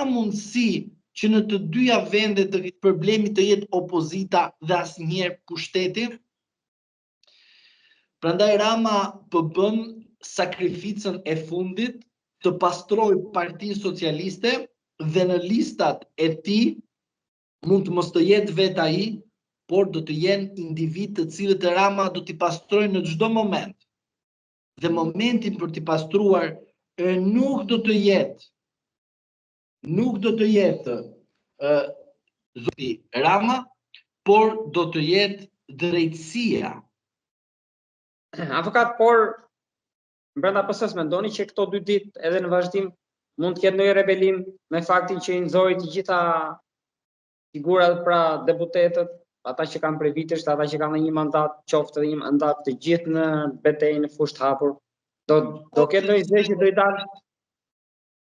mundësi që në të dyja vendet të problemi të jetë opozita dhe asnjëherë pushteti? Prandaj Rama bën sakrificën e fundit të pastrojë Partinë Socialiste dhe në listat e tij mund të mos të jetë vetë ai, por do të jenë individ të cilët Rama do t'i pastrojë në çdo moment. Dhe momentin për t'i pastruar nuk do të jetë zoti Rama, por do të jetë drejtësia. Avokat, por brenda PS-s mendoni që këto 2 ditë edhe në vazhdim mund të ketë ndonjë rebelim me faktin që i nxori të gjitha figurat, pra deputetët, ata që kanë prej vitesh, ata që kanë një mandat, qoftë edhe një mandat, të gjithë në betejë në fushë të hapur. Do ketë ndonjë gjë që do i dalë?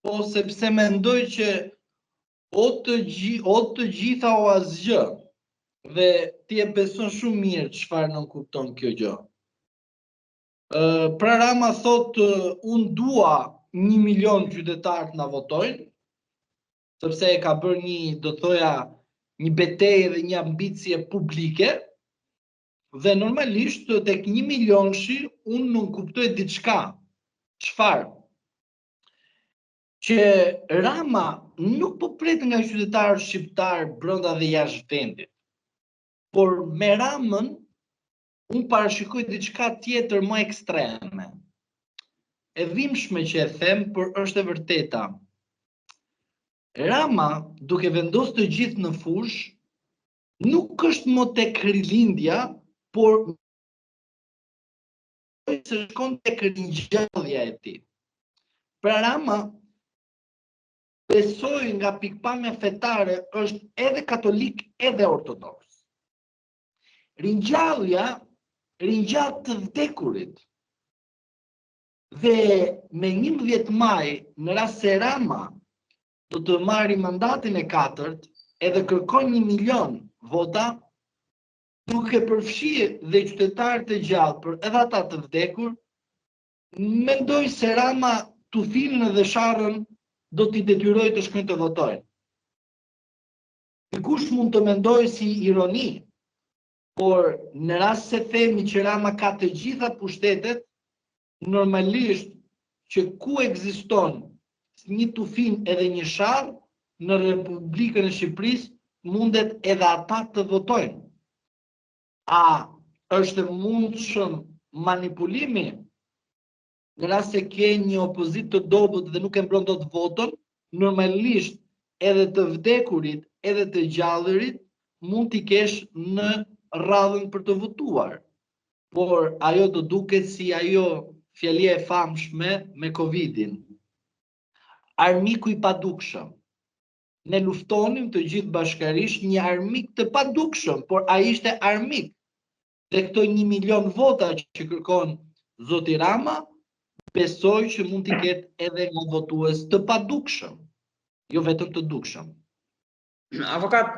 Po sepse mendoj që o të gjitha o asgjë. Dhe ti e beson shumë mirë çfarë nuk kupton kjo gjë. Pra Rama thotë unë dua 1 milion qytetarë të na votojnë, sepse e ka bërë një betejë dhe një ambicie publike, dhe normalisht tek 1 milionshi unë nuk kuptoj diçka. Çfarë? Që Rama nuk po pret nga qytetarët shqiptar brenda dhe jashtë vendit. Por me Ramën unë parashikoj diçka tjetër më ekstreme. E dhimbshme që e them, por është e vërteta. Rama, duke vendosur të gjithë në fushë, nuk është më tek rilindja, por se shkon tek ringjallja e tij. Pra Rama besoj nga pikpamja fetare është edhe katolik edhe ortodoks. Ringjallja ringjall të vdekurit. Dhe me 11 maj, në rast se Rama do të marrë mandatin e 4 edhe kërkon 1 milion vota, duke përfshirë dhe qytetarët e gjallë, por edhe ata të vdekur, mendoj se Rama tufinën dhe sharrën do t'i detyrojë të shkojnë të votojnë. Dikush mund të mendojë si ironi, por në rast se themi që Rama ka të gjitha pushtetet, normalisht që ku ekziston një tufin edhe një sharr në Republikën e Shqipërisë mundet edhe ata të votojnë. A është mundshëm manipulimi? Në rast se ke një opozitë të dobët dhe nuk e mbron dot votën, normalisht edhe të vdekurit edhe të gjallërit mund t'i kesh në radhën për të votuar. Por ajo do duket si ajo fjalia e famshme me Covidin. Armiku i padukshëm. Ne luftonim të gjithë bashkarisht një armik të padukshëm, por ai ishte armik. Dhe këto 1 milion vota që kërkon zoti Rama, besoj që mund t'i ketë edhe nga votues të padukshëm, jo vetëm të dukshëm. Avokat,